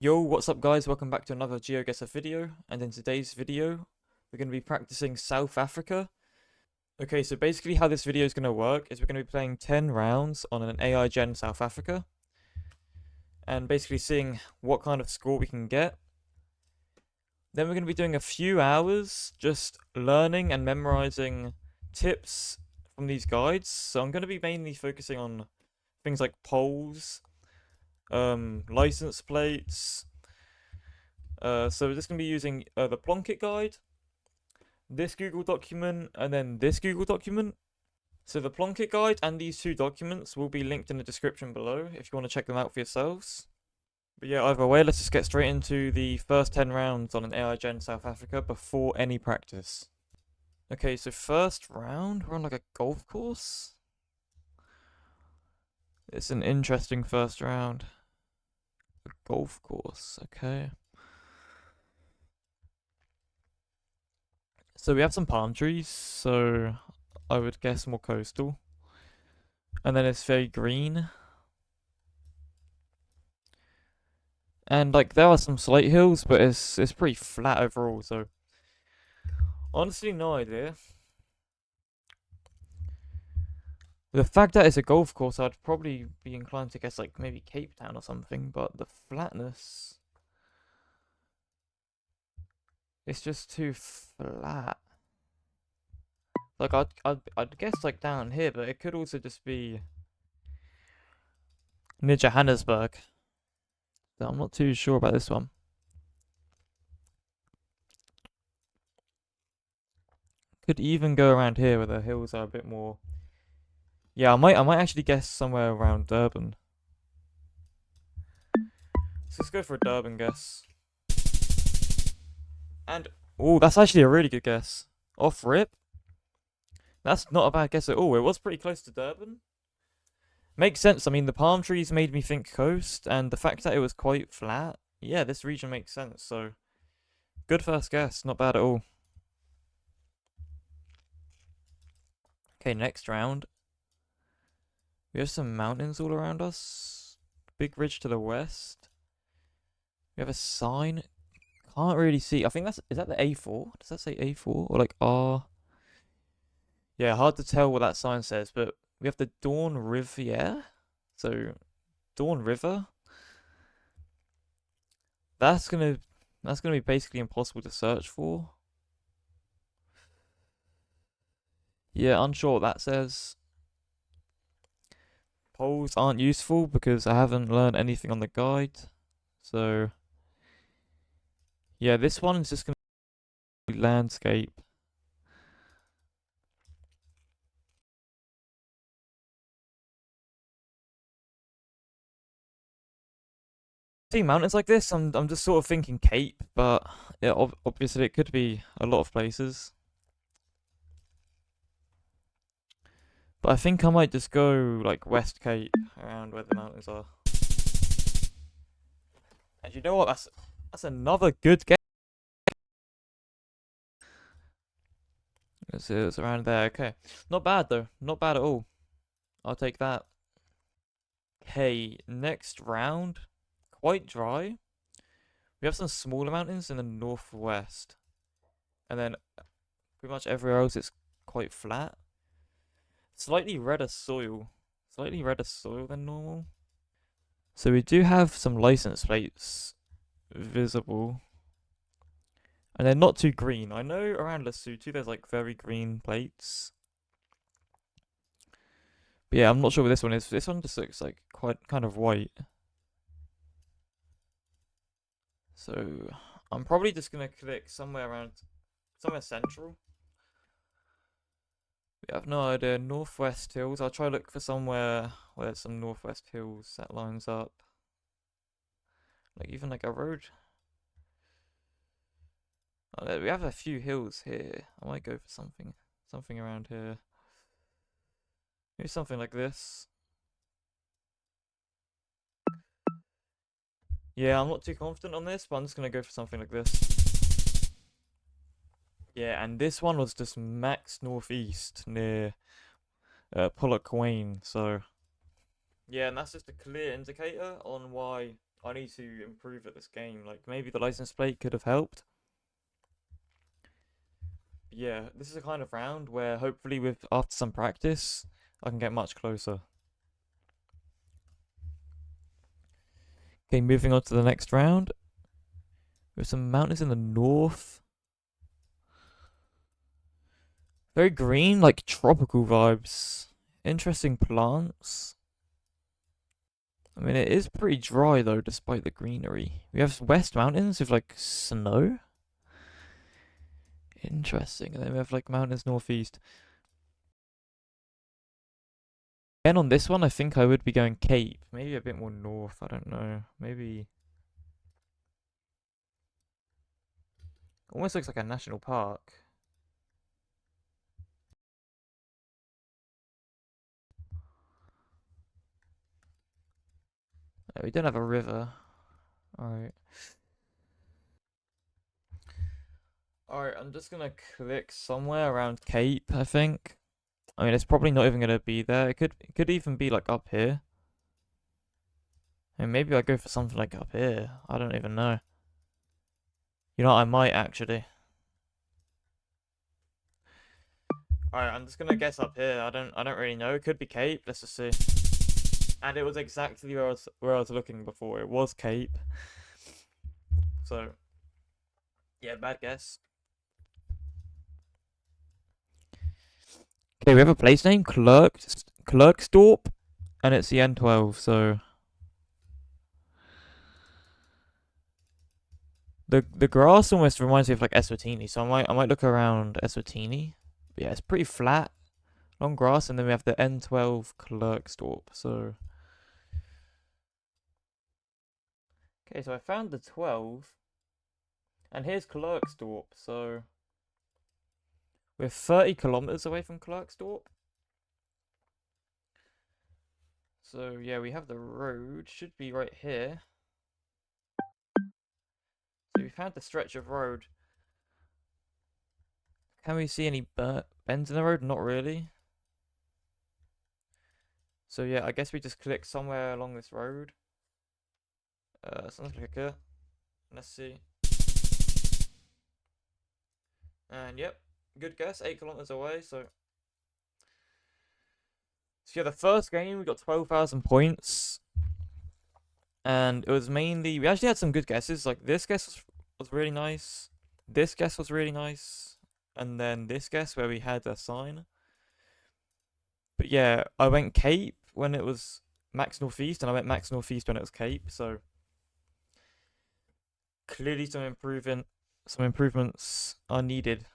Yo, what's up guys? Welcome back to another Geoguessr video, and in today's video, we're going to be practicing South Africa. Okay, so basically how this video is going to work is we're going to be playing 10 rounds on an AI Gen South Africa, and basically seeing what kind of score we can get. Then we're going to be doing a few hours just learning and memorizing tips from these guides. So I'm going to be mainly focusing on things like polls, license plates. So we're just going to be using the Plunkett guide, this Google document, and then this Google document. So the Plunkett guide and these two documents will be linked in the description below if you want to check them out for yourselves. But yeah, either way, let's just get straight into the first 10 rounds on an AI Gen South Africa before any practice. Okay, so first round, we're on like a golf course. It's an interesting first round. A golf course, okay. So we have some palm trees, so I would guess more coastal. And then it's very green. And like there are some slight hills, but it's pretty flat overall, so honestly no idea. The fact that it's a golf course, I'd probably be inclined to guess like maybe Cape Town or something, but the flatness, it's just too flat. Like I'd guess like down here, but it could also just be near Johannesburg. So I'm not too sure about this one. Could even go around here where the hills are a bit more. Yeah, I might actually guess somewhere around Durban. So let's go for a Durban guess. And oh, that's actually a really good guess. Off rip. That's not a bad guess at all. It was pretty close to Durban. Makes sense. I mean, the palm trees made me think coast, and the fact that it was quite flat. Yeah, this region makes sense. So good first guess. Not bad at all. Okay, next round. We have some mountains all around us. Big ridge to the west. We have a sign. Can't really see. I think is that the A4? Does that say A4 or like R? Yeah, hard to tell what that sign says, but we have the Dawn Riviera. So Dawn River. That's gonna be basically impossible to search for. Yeah, unsure what that says. Polls aren't useful because I haven't learned anything on the guide. So yeah, this one is just gonna be landscape. See mountains like this, I'm just sort of thinking Cape, but yeah, obviously it could be a lot of places. But I think I might just go like West Cape around where the mountains are. And you know what? That's another good guess. It's around there. Okay, not bad though. Not bad at all. I'll take that. Okay, next round. Quite dry. We have some smaller mountains in the northwest, and then pretty much everywhere else it's quite flat. Slightly redder soil. Slightly redder soil than normal. So we do have some license plates visible. And they're not too green. I know around Lesotho there's like very green plates. But yeah, I'm not sure what this one is. This one just looks like quite kind of white. So I'm probably just gonna click somewhere central. We have no idea. Northwest Hills. I'll try to look for somewhere where there's some Northwest Hills that lines up. Like even like a road. Oh, we have a few hills here. I might go for something around here. Maybe something like this. Yeah, I'm not too confident on this, but I'm just gonna go for something like this. Yeah, and this one was just max northeast near Pollock Wain. So yeah, and that's just a clear indicator on why I need to improve at this game. Like, maybe the license plate could have helped. But yeah, this is a kind of round where hopefully with after some practice, I can get much closer. Okay, moving on to the next round. With some mountains in the north. Very green, like tropical vibes. Interesting plants. I mean, it is pretty dry though, despite the greenery. We have West Mountains with like snow. Interesting. And then we have like mountains northeast. Again, on this one, I think I would be going Cape. Maybe a bit more north. I don't know. Maybe. Almost looks like a national park. Oh, we don't have a river. Alright. Alright, I'm just gonna click somewhere around Cape, I think. I mean, it's probably not even gonna be there. It could even be like up here. And maybe I go for something like up here. I don't even know. You know what, I might actually. Alright, I'm just gonna guess up here. I don't really know. It could be Cape. Let's just see. And it was exactly where I was looking before. It was Cape. So yeah, bad guess. Okay, we have a place name, Clerkstorp, and it's the N12, so the grass almost reminds me of like Eswatini, so I might look around Eswatini. But yeah, it's pretty flat, long grass, and then we have the N12 Clerkstorp. So okay, so I found the 12, and here's Clerkstorp. So we're 30 kilometers away from Clerkstorp. So yeah, we have the road, should be right here. So we found the stretch of road. Can we see any bends in the road? Not really. So yeah, I guess we just click somewhere along this road. So let's click it. Let's see. And yep, good guess. 8 kilometers away. So yeah, the first game we got 12,000 points, and it was mainly we actually had some good guesses. Like this guess was really nice. This guess was really nice, and then this guess where we had a sign. But yeah, I went Cape when it was max northeast, and I went max northeast when it was Cape. So clearly some improvements are needed.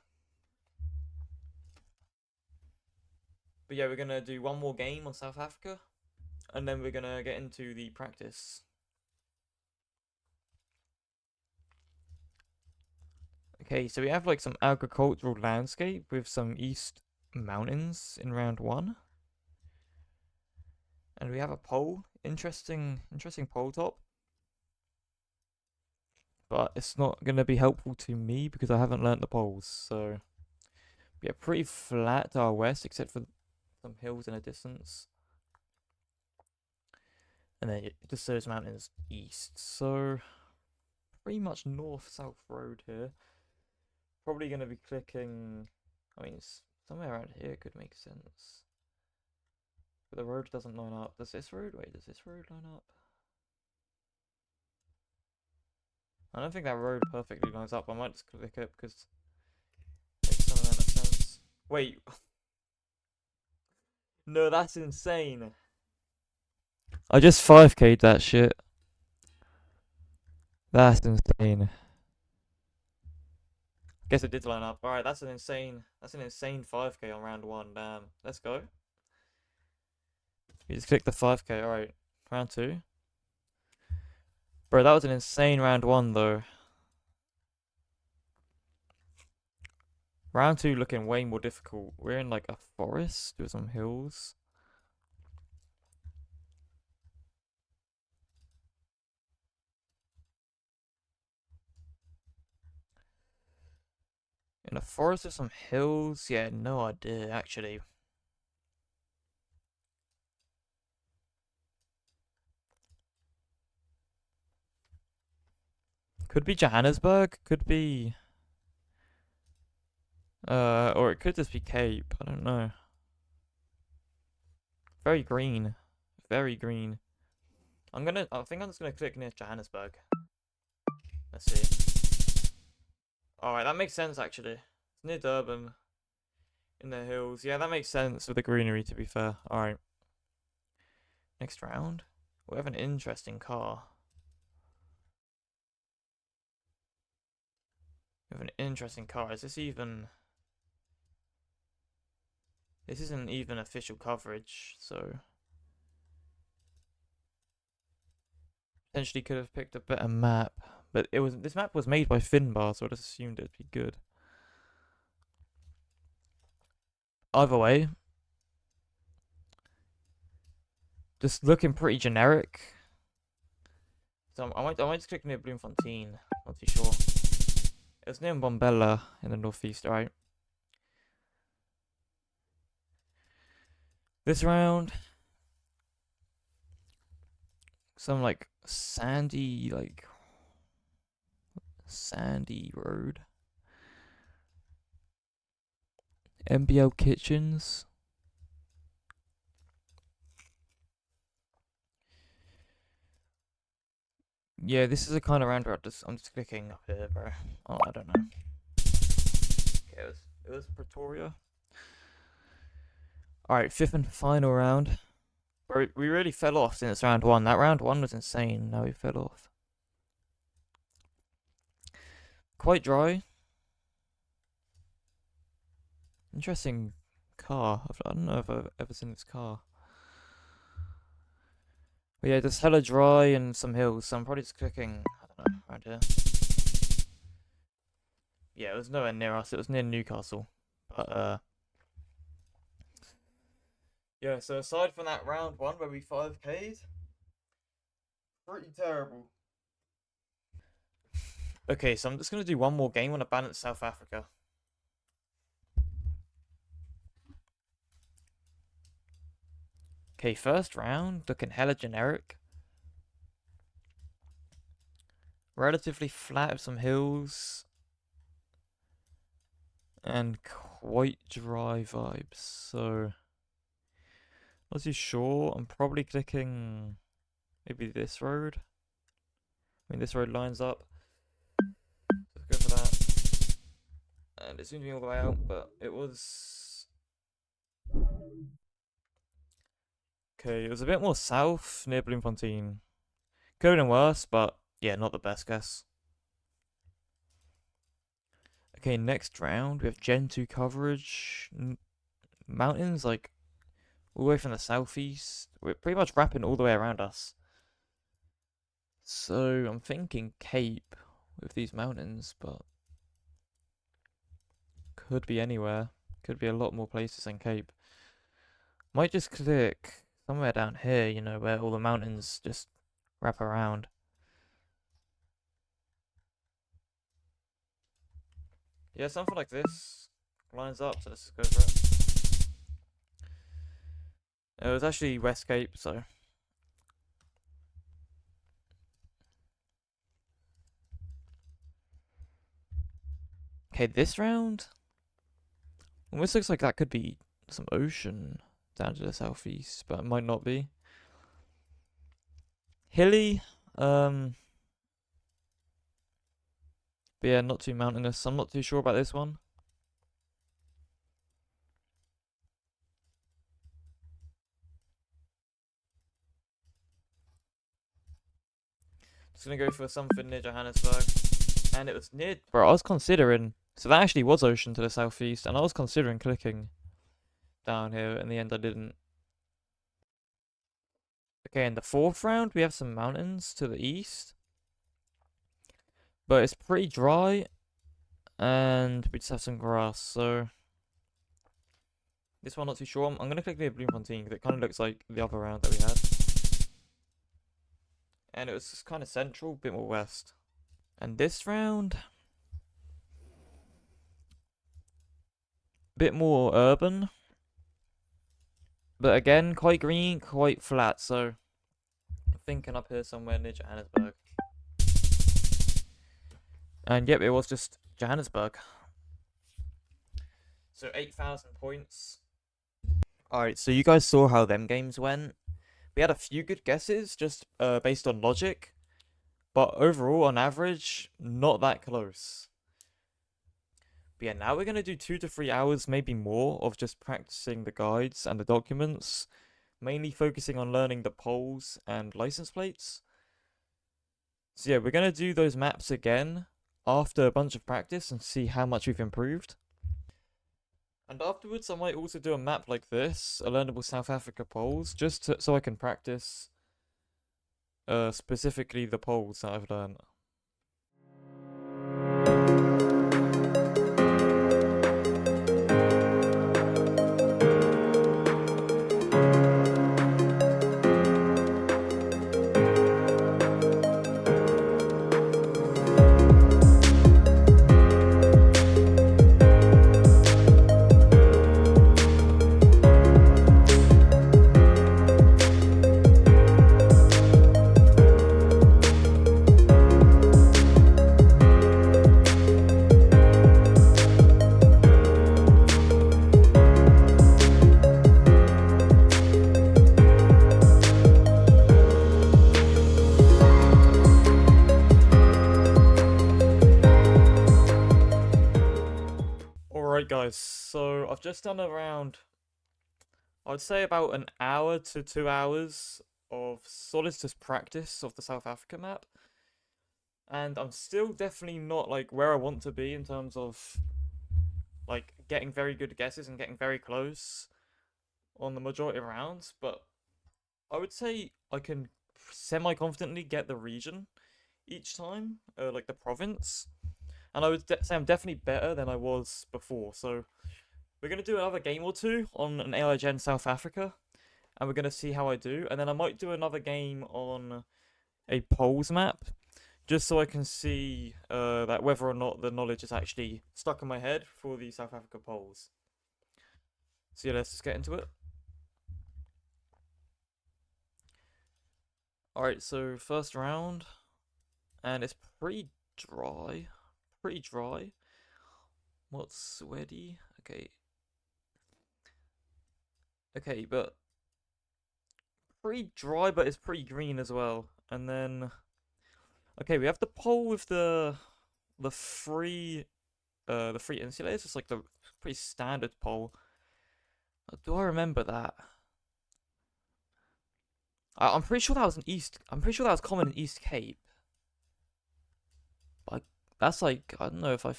But yeah, we're gonna do one more game on South Africa, and then we're gonna get into the practice. Okay, so we have like some agricultural landscape with some east mountains in round one. And we have a pole. Interesting pole top. But it's not going to be helpful to me because I haven't learnt the poles. So, yeah, pretty flat to our west, except for some hills in the distance. And then just those mountains east. So, pretty much north-south road here. Probably going to be clicking... I mean, somewhere around here could make sense. But the road doesn't line up. Does this road? Wait, does this road line up? I don't think that road perfectly lines up. I might just click it because it makes some amount of sense. Wait. No, that's insane. I just 5k'd that shit. That's insane. Guess it did line up. Alright, that's an insane 5k on round one. Damn. Let's go. You just click the 5k. Alright. Round two. Bro, that was an insane round one though. Round two looking way more difficult. We're in like a forest with some hills. In a forest with some hills? Yeah, no idea actually. Could be Johannesburg, could be or it could just be Cape, I don't know. Very green. Very green. I think I'm just gonna click near Johannesburg. Let's see. Alright, that makes sense actually. It's near Durban. In the hills. Yeah, that makes sense with the greenery, to be fair. Alright. Next round. We have an interesting car. We have an interesting car. Is this even... This isn't even official coverage, so... Potentially could have picked a better map. But this map was made by Finbar, so I just assumed it'd be good. Either way, just looking pretty generic. So I might just click near Bloemfontein. Not too sure. It's near Bombella in the northeast, right? This round, some like sandy road. MBL Kitchens. Yeah, this is a kind of round where I'm just clicking up here, bro. Oh, I don't know. Okay, it was Pretoria. Alright, fifth and final round. Bro, we really fell off since round one. That round one was insane. Now we fell off. Quite dry. Interesting car. I don't know if I've ever seen this car. But yeah, just hella dry and some hills, so I'm probably just clicking, I don't know, around here. Yeah, it was nowhere near us, it was near Newcastle. But, yeah, so aside from that round one where we 5K'd, pretty terrible. Okay, so I'm just going to do one more game on a ban at South Africa. Okay, first round, looking hella generic. Relatively flat with some hills. And quite dry vibes, so... Not too sure, I'm probably clicking... Maybe this road? I mean, this road lines up. Let's go for that. And it zoomed me all the way out, but it was... Okay, it was a bit more south, near Bloemfontein. Could have been worse, but yeah, not the best guess. Okay, next round, we have Gen 2 coverage. Mountains, like, all the way from the southeast. We're pretty much wrapping all the way around us. So, I'm thinking Cape with these mountains, but... Could be anywhere. Could be a lot more places than Cape. Might just click somewhere down here, you know, where all the mountains just wrap around. Yeah, something like this lines up, so let's just go for it. It was actually West Cape, so... Okay, this round? Almost looks like that could be some ocean down to the southeast, but it might not be. Hilly, but yeah, not too mountainous. I'm not too sure about this one. Just gonna go for something near Johannesburg. And it was near... Bro, I was considering... So that actually was ocean to the southeast, and I was considering clicking down here. In the end, I didn't. Okay, in the fourth round, we have some mountains to the east. But it's pretty dry, and we just have some grass, so... This one, not too sure. I'm going to click near Bloemfontein, because it kind of looks like the other round that we had. And it was just kind of central, a bit more west. And this round... Bit more urban. But again, quite green, quite flat, so... I'm thinking up here somewhere near Johannesburg. And yep, it was just Johannesburg. So 8,000 points. Alright, so you guys saw how them games went. We had a few good guesses, just based on logic. But overall, on average, not that close. But yeah, now we're going to do 2 to 3 hours, maybe more, of just practicing the guides and the documents. Mainly focusing on learning the poles and license plates. So yeah, we're going to do those maps again after a bunch of practice and see how much we've improved. And afterwards, I might also do a map like this, a learnable South Africa poles, just so I can practice specifically the poles that I've learned. Alright guys, so I've just done around, I'd say about an hour to 2 hours of solid just practice of the South Africa map. And I'm still definitely not like where I want to be in terms of like getting very good guesses and getting very close on the majority of rounds, but I would say I can semi-confidently get the region each time, like the province. And I would say I'm definitely better than I was before. So we're going to do another game or two on an AI Gen South Africa. And we're going to see how I do. And then I might do another game on a polls map. Just so I can see that whether or not the knowledge is actually stuck in my head for the South Africa polls. So yeah, let's just get into it. Alright, so first round. And it's pretty dry. Pretty dry. What's sweaty? Okay. Okay, but pretty dry, but it's pretty green as well. And then, okay, we have the pole with the free insulators. It's like the pretty standard pole. Do I remember that? I'm pretty sure that was I'm pretty sure that was common in East Cape. But that's like, I don't know if I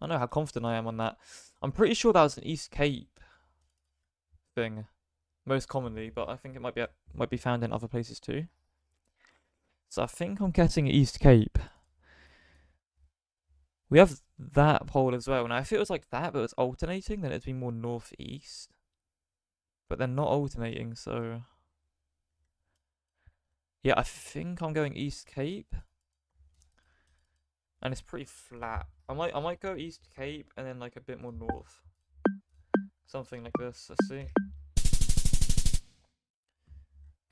don't know how confident I am on that. I'm pretty sure that was an East Cape thing, most commonly, but I think it might be found in other places too. So I think I'm getting East Cape. We have that pole as well. Now if it was like that, but it's alternating, then it'd be more northeast. But they're not alternating, so yeah, I think I'm going East Cape. And it's pretty flat. I might go East Cape and then like a bit more north. Something like this. Let's see.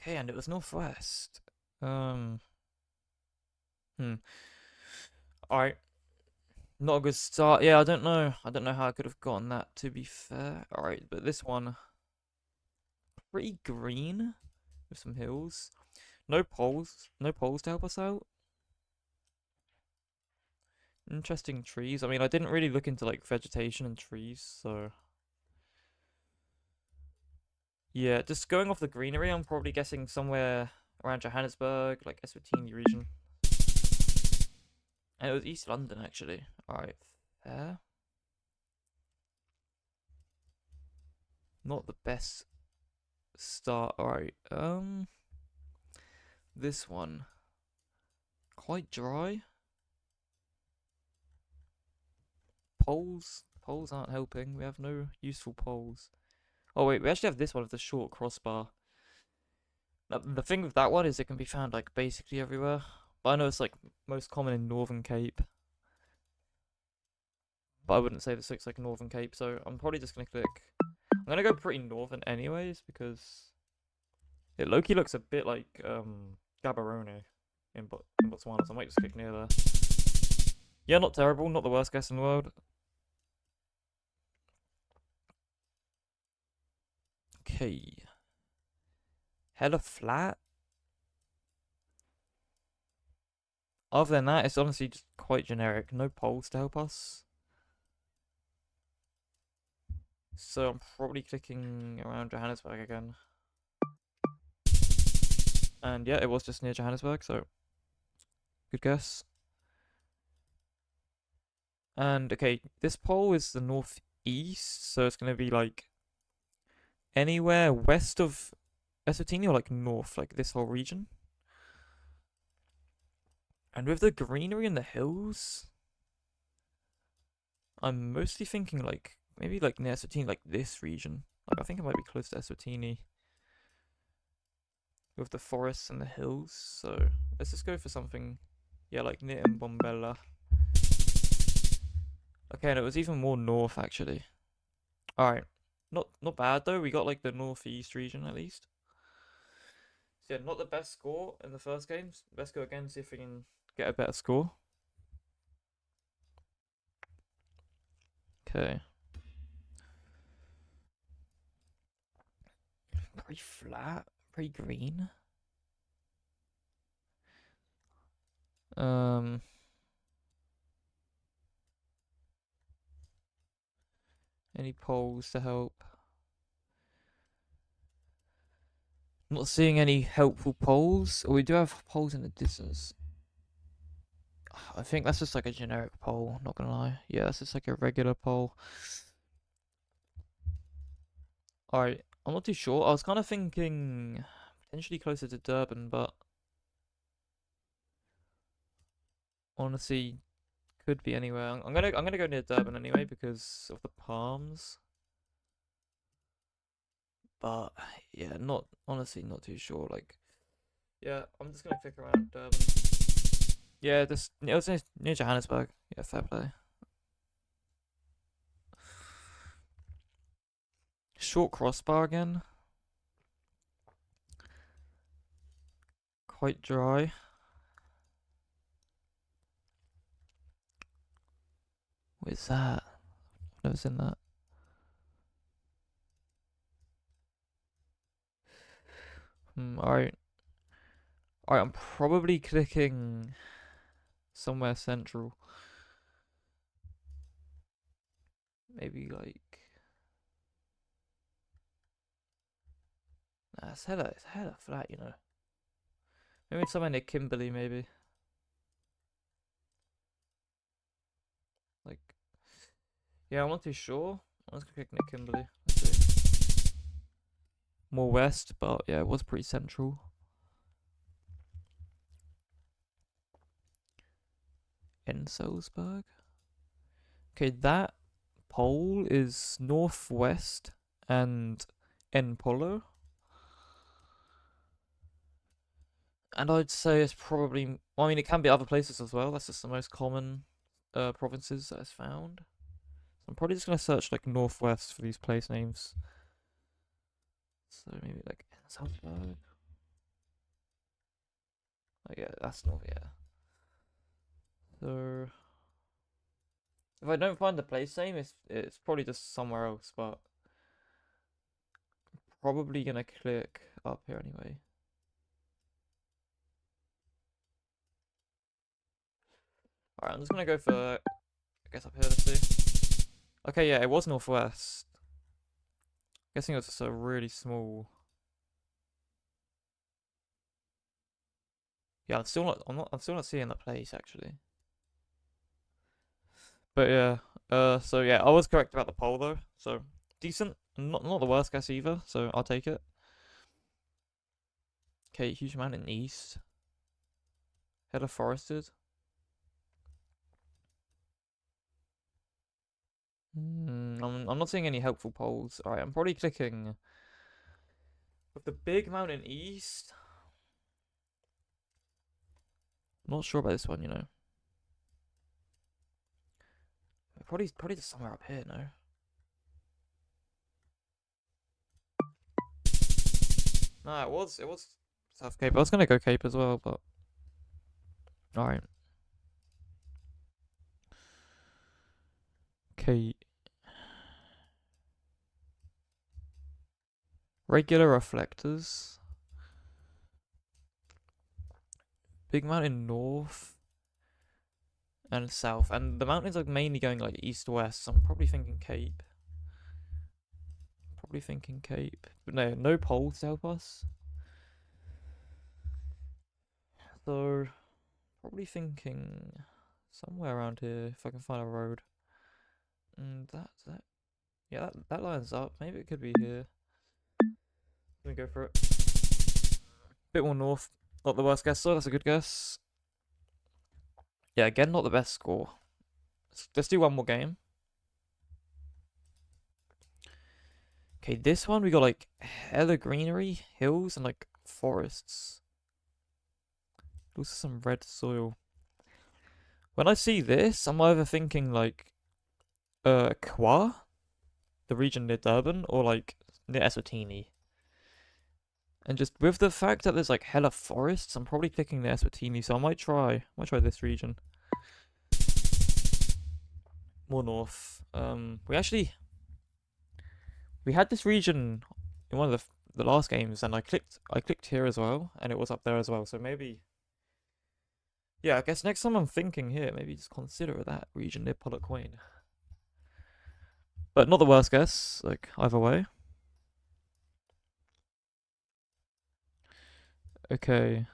Okay, and it was northwest. Alright. Not a good start. Yeah, I don't know. I don't know how I could have gotten that, to be fair. Alright, but this one, pretty green with some hills. No poles to help us out. Interesting trees. I mean, I didn't really look into like vegetation and trees, so yeah, just going off the greenery, I'm probably guessing somewhere around Johannesburg, like Eswatini region. And it was East London, actually. Alright, fair. Not the best start. Alright, this one. Quite dry. Poles aren't helping. We have no useful poles. Oh wait, we actually have this one with the short crossbar. Now, the thing with that one is it can be found like basically everywhere. But I know it's like most common in Northern Cape. But I wouldn't say this looks like Northern Cape, so I'm probably just gonna click. I'm gonna go pretty northern anyways because it low-key looks a bit like Gaborone in Botswana, so I might just click near there. Yeah, not terrible, not the worst guess in the world. Okay. Hella flat. Other than that, it's honestly just quite generic. No poles to help us. So I'm probably clicking around Johannesburg again. And yeah, it was just near Johannesburg, so good guess. And okay, this pole is the northeast, so it's gonna be like anywhere west of Eswatini or like north, like this whole region. And with the greenery in the hills, I'm mostly thinking like maybe like near Eswatini, like this region. Like I think it might be close to Eswatini with the forests and the hills. So let's just go for something, yeah, like near Mbombela. Okay, and it was even more north actually. All right, not bad though. We got like the northeast region at least. So yeah, not the best score in the first game. Let's go again, see if we can get a better score. Okay. Pretty flat, pretty green. Um, any polls to help? Not seeing any helpful polls. We do have polls in the distance. I think that's just like a generic poll, not gonna lie. Yeah, that's just like a regular poll. Alright, I'm not too sure. I was kind of thinking potentially closer to Durban, but honestly, could be anywhere. I'm gonna go near Durban anyway because of the palms. But yeah, not honestly not too sure. Like, yeah, I'm just gonna click around Durban. Yeah, this it was near Johannesburg. Yeah, fair play. Short crossbar again. Quite dry. What is that? I've never seen that. Alright. Alright, I'm probably clicking somewhere central. Maybe like. Nah, it's hella flat, you know. Maybe somewhere near Kimberley, maybe. Like, yeah, I'm not too sure. I'm just gonna click near Kimberley. Let's see. More west, but yeah, it was pretty central. In Salzburg. Okay, that pole is northwest and in Polo. And I'd say it's probably, well, I mean, it can be other places as well. That's just the most common provinces that it's found. So I'm probably just going to search like northwest for these place names. So maybe like Salzburg. Oh yeah, that's north, yeah. So if I don't find the place name, it's probably just somewhere else, but probably gonna click up here anyway. Alright, I'm just gonna go for, I guess up here, let's see. Okay, yeah, it was northwest. Guessing it was just a really small. Yeah, I'm still not seeing that place actually. But yeah, so yeah, I was correct about the poll though. So decent, not the worst guess either. So I'll take it. Okay, huge mountain east. Hella forested. I'm not seeing any helpful polls. Alright, I'm probably clicking with the big mountain east. I'm not sure about this one, you know. Probably just somewhere up here, no? No, it was South Cape. I was gonna go Cape as well, but alright. Okay. Regular reflectors. Big mountain north and south. And the mountains are mainly going like east-west, so I'm probably thinking Cape. Probably thinking Cape. But no, no poles to help us. So, probably thinking somewhere around here if I can find a road. And yeah, that lines up. Maybe it could be here. Let me go for it. Bit more north. Not the worst guess, so that's a good guess. Yeah, again, not the best score. Let's do one more game. Okay, this one we got like hella greenery, hills, and like forests. Also some red soil. When I see this, I'm either thinking like Kwa, the region near Durban, or like near Eswatini. And just with the fact that there's like hella forests, I'm probably picking the Eswatini, so I might try this region. More north. We had this region in one of the last games, and I clicked here as well, and it was up there as well. So maybe, yeah, I guess next time I'm thinking here, maybe just consider that region near Polloquane. But not the worst guess, like either way. Okay.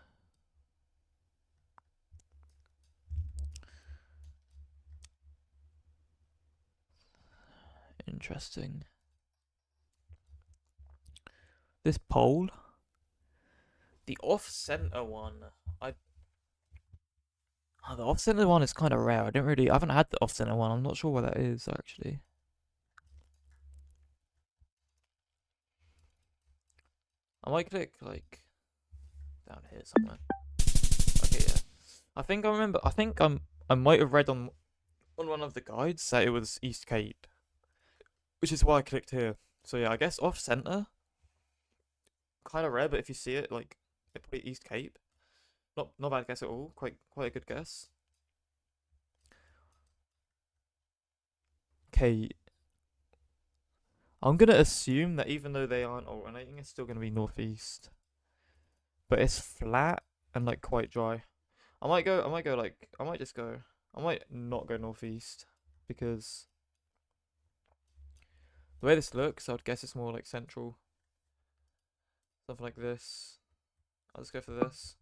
Interesting. This pole, the off-center one. The off-center one is kind of rare. I haven't had the off-center one. I'm not sure what that is actually. I might click like down here somewhere. Okay, yeah. I might have read on one of the guides that it was East Cape, which is why I clicked here. So yeah, I guess off-center, kind of rare, but if you see it, like, it probably East Cape. Not bad guess at all. Quite a good guess. Okay, I'm gonna assume that even though they aren't alternating, it's still gonna be northeast, but it's flat and like quite dry. I might go like I might not go northeast because the way this looks, I would guess it's more like central, something like this. I'll just go for this.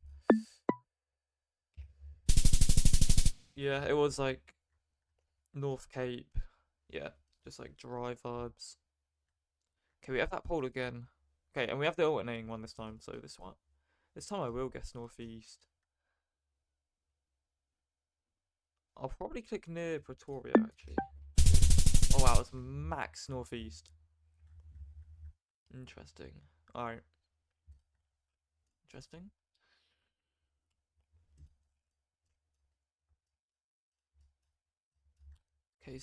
Yeah, it was like North Cape. Yeah, just like dry vibes. Okay, we have that pole again. Okay, and we have the alternating one this time, so this time I will guess northeast. I'll probably click near Pretoria, actually. Oh wow, it's max northeast. Interesting. Alright. Interesting. Okay,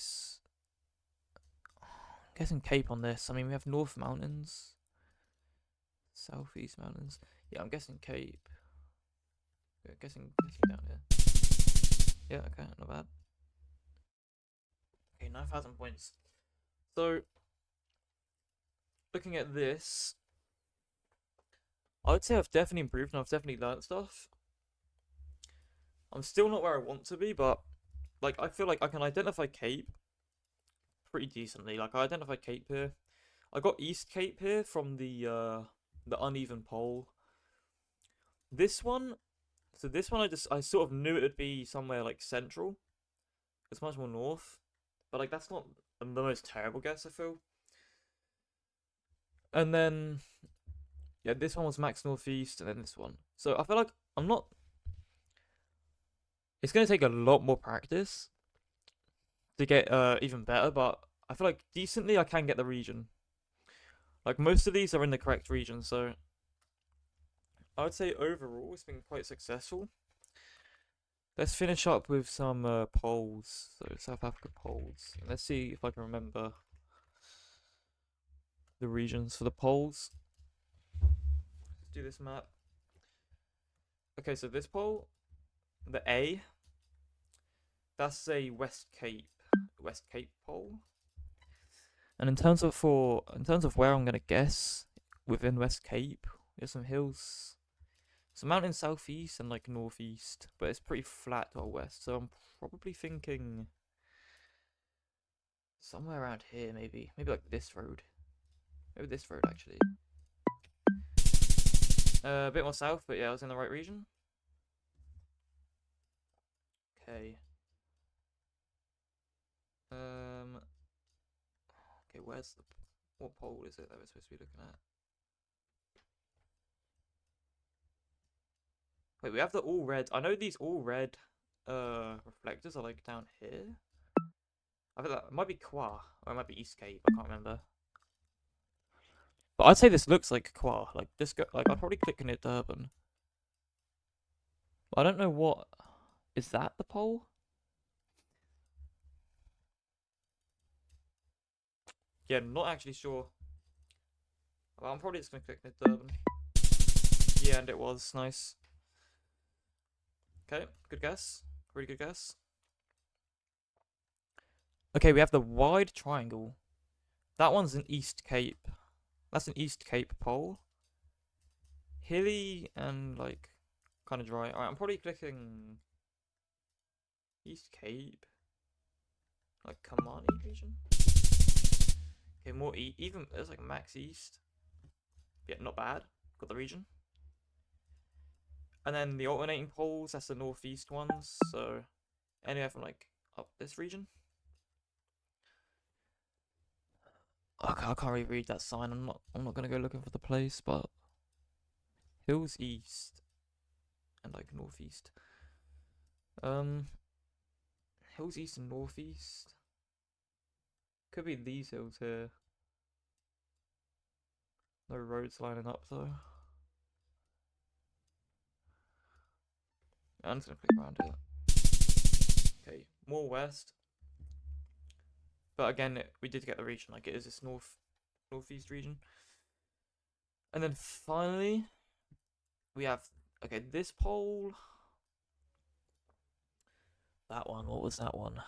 I'm guessing Cape on this. I mean, we have North Mountains, Southeast Mountains. Yeah, I'm guessing Cape. Yeah, guessing down here. Yeah, okay, not bad. Okay, 9,000 points. So, looking at this, I would say I've definitely improved and I've definitely learned stuff. I'm still not where I want to be, but like I feel like I can identify Cape pretty decently. Like I identified Cape here. I got East Cape here from the uneven pole. This one, so this one I sort of knew it would be somewhere like central. It's much more north, but like that's not the most terrible guess I feel. And then yeah, this one was max northeast, and then this one. So I feel like I'm not. It's gonna take a lot more practice to get even better, but I feel like decently I can get the region. Like most of these are in the correct region, so I would say overall it's been quite successful. Let's finish up with some polls. So South Africa polls. Let's see if I can remember the regions for the polls. Let's do this map. Okay, so this poll, the A, that's a West Cape, West Cape pole. And in terms of where I'm gonna guess within West Cape, there's some hills, some mountains southeast and like northeast, but it's pretty flat to our west. So I'm probably thinking somewhere around here, maybe like this road, maybe this road actually. A bit more south, but yeah, I was in the right region. Okay. Okay, what pole is it that we're supposed to be looking at? Wait, we have the all red. I know these all red reflectors are like down here. I think that might be Kwa, or it might be East Cape. I can't remember. But I'd say this looks like Kwa. Like this, like I'd probably click near Durban. But I don't know what is that the pole. Yeah, not actually sure. Well, I'm probably just gonna click near Durban. Yeah, and it was nice. Okay, good guess. Really good guess. Okay, we have the wide triangle. That one's an East Cape. That's an East Cape pole. Hilly and like kind of dry. Alright, I'm probably clicking East Cape. Like Kamani region. Okay, more even there's like max east. Yeah, not bad. Got the region. And then the alternating poles, that's the northeast ones. So anywhere from like up this region. Okay, I can't really read that sign. I'm not gonna go looking for the place, but hills east and like northeast. Hills east and northeast. Could be these hills here. No roads lining up though. I'm just gonna click around here. Okay, more west. But again, we did get the region. Like it is this northeast region. And then finally, we have this pole. That one. What was that one?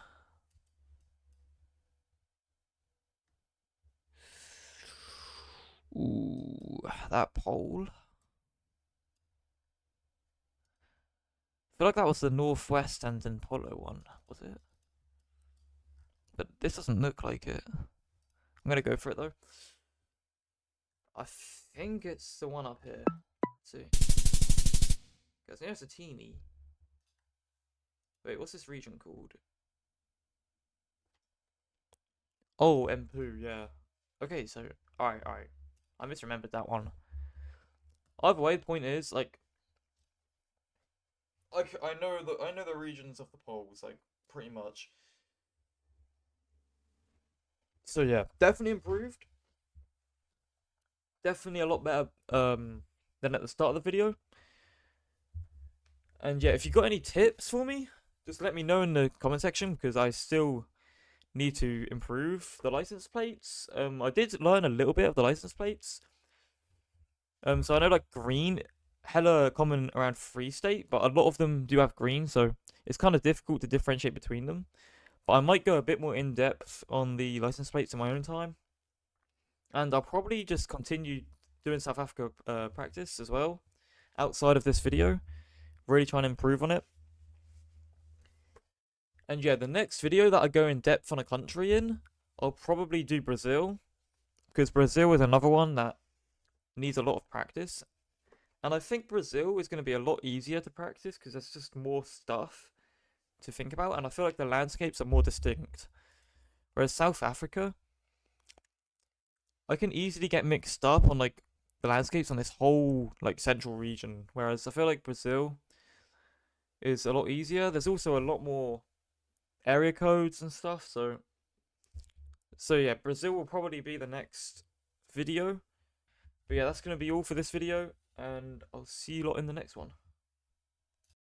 Ooh, that pole. I feel like that was the northwest and then Polo one, was it? But this doesn't look like it. I'm gonna go for it though. I think it's the one up here. Let's see. Guys, it's a teeny. Wait, what's this region called? Oh, Empu, yeah. Okay, so alright. I misremembered that one. Either way, the point is like I know the regions of the poles, like pretty much. So yeah, definitely improved. Definitely a lot better than at the start of the video. And yeah, if you got any tips for me, just let me know in the comment section because I still need to improve the license plates. I did learn a little bit of the license plates. So I know like green, hella common around Free State, but a lot of them do have green, so it's kind of difficult to differentiate between them. But I might go a bit more in depth on the license plates in my own time. And I'll probably just continue doing South Africa practice as well, outside of this video. Really trying to improve on it. And yeah, the next video that I go in depth on a country in, I'll probably do Brazil. Because Brazil is another one that needs a lot of practice. And I think Brazil is going to be a lot easier to practice because there's just more stuff to think about. And I feel like the landscapes are more distinct. Whereas South Africa, I can easily get mixed up on like the landscapes on this whole like central region. Whereas I feel like Brazil is a lot easier. There's also a lot more area codes and stuff. So yeah, Brazil will probably be the next video. But yeah, that's going to be all for this video. And I'll see you lot in the next one.